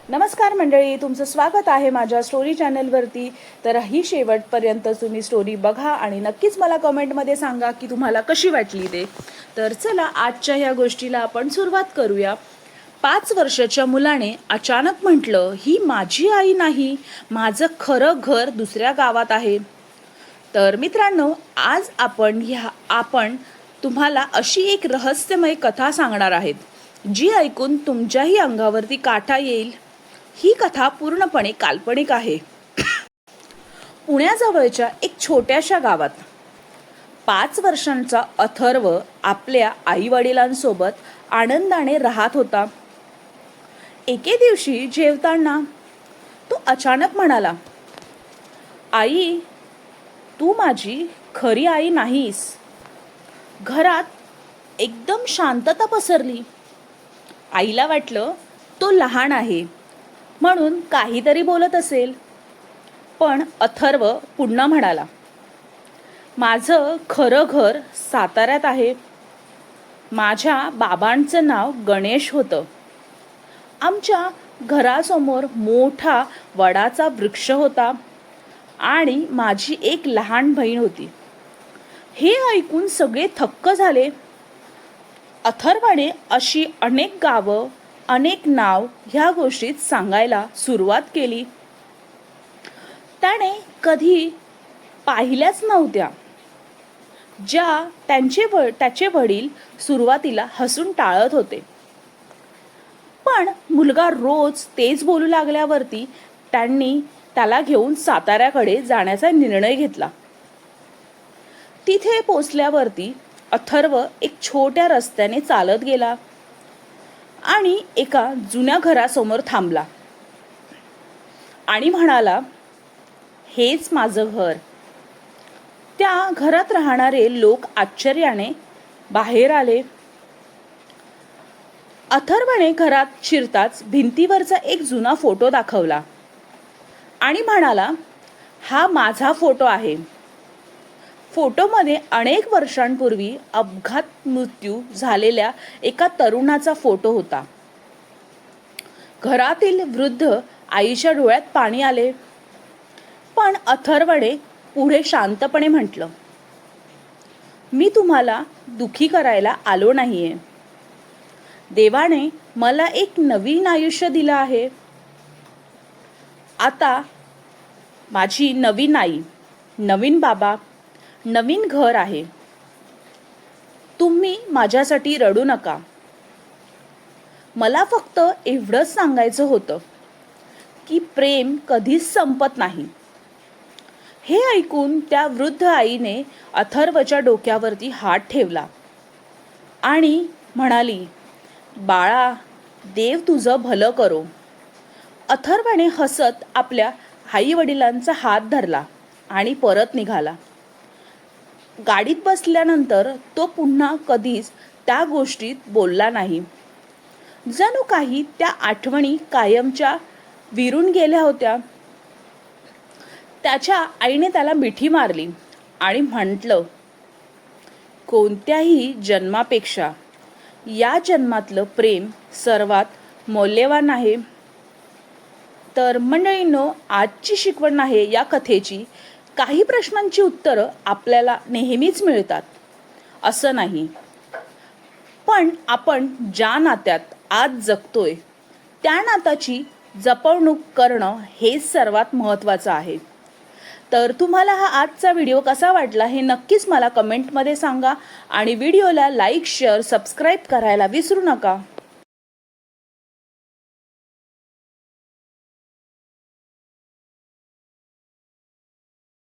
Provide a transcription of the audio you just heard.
नमस्कार मंडळी, तुमचं स्वागत आहे माझ्या स्टोरी चॅनलवरती. तर ही शेवटपर्यंत तुम्ही स्टोरी बघा आणि नक्कीच मला कमेंटमध्ये सांगा की तुम्हाला कशी वाटली ते. तर चला आजच्या ह्या गोष्टीला आपण सुरुवात करूया. 5 वर्षाच्या मुलाने अचानक म्हटलं, ही माझी आई नाही, माझं खरं घर दुसऱ्या गावात आहे. तर मित्रांनो, आज आपण तुम्हाला अशी एक रहस्यमय कथा सांगणार आहेत, जी ऐकून तुमच्याही अंगावरती काटा येईल. ही कथा पूर्णपणे काल्पनिक आहे. पुण्याजवळच्या एक छोट्याशा गावात 5 वर्षांचा अथर्व आपल्या आईवडिलांसोबत आनंदाने राहत होता. एके दिवशी जेवताना तो अचानक म्हणाला, आई, तू माझी खरी आई नाहीस. घरात एकदम शांतता पसरली. आईला वाटलं तो लहान आहे म्हणून काहीतरी बोलत असेल, पण अथर्व पुन्हा म्हणाला, माझं खरं घर साताऱ्यात आहे. माझ्या बाबांचं नाव गणेश होतं. आमच्या घरासमोर मोठा वडाचा वृक्ष होता आणि माझी एक लहान बहीण होती. हे ऐकून सगळे थक्क झाले. अथर्वाने अशी अनेक गावं, अनेक नाव ह्या गोष्टीत सांगायला सुरुवात केली. त्याने कधी पाहिल्याच नव्हत्या, ज्या त्याचे वडील सुरुवातीला हसून टाळत होते. पण मुलगा रोज तेच बोलू लागल्यावरती त्यांनी त्याला घेऊन साताऱ्याकडे जाण्याचा निर्णय घेतला. तिथे पोचल्यावरती अथर्व एक छोट्या रस्त्याने चालत गेला आणि एका जुन्या घरासमोर थांबला आणि म्हणाला, हेच माझं घर. त्या घरात राहणारे लोक आश्चर्याने बाहेर आले. अथर्वने घरात शिरताच भिंतीवरचा एक जुना फोटो दाखवला आणि म्हणाला, हा माझा फोटो आहे. फोटोमध्ये अनेक वर्षांपूर्वी अपघात मृत्यू झालेल्या एका तरुणाचा फोटो होता. घरातील वृद्ध आईच्या डोळ्यात पाणी आले. पण अथर्वने पुढे शांतपणे म्हटलं, मी तुम्हाला दुखी करायला आलो नाहीये. देवाने मला एक नवीन आयुष्य दिलं आहे. आता माझी नवीन आई, नवीन बाबा, नवीन घर आहे. तुम्ही माझ्यासाठी रडू नका. मला फक्त एवढंच सांगायचं होतं की प्रेम कधीच संपत नाही. हे ऐकून त्या वृद्ध आईने अथर्वच्या डोक्यावरती हात ठेवला आणि म्हणाली, बाळा, देव तुझं भलं करो. अथर्वने हसत आपल्या आई वडिलांचा हात धरला आणि परत निघाला. गाडीत बसल्यानंतर तो पुन्हा कधीच त्या गोष्टीत बोलला नाही. जणू काही त्या आठवणी कायमच्या विरून गेल्या होत्या. त्याच्या आईने त्याला मिठी मारली आणि म्हटलं, कोणत्याही जन्मापेक्षा या जन्मातलं प्रेम सर्वात मौल्यवान आहे. तर मंडळींनो, आजची शिकवण आहे या कथेची, काही प्रश्नांची उत्तरं आपल्याला नेहमीच मिळतात असं नाही, पण आपण ज्या नात्यात आज जगतोय त्या नात्याची जपणूक करणं हेच सर्वात महत्त्वाचं आहे. तर तुम्हाला हा आजचा व्हिडिओ कसा वाटला हे नक्कीच मला कमेंटमध्ये सांगा आणि व्हिडिओला लाईक, शेअर, सबस्क्राईब करायला विसरू नका.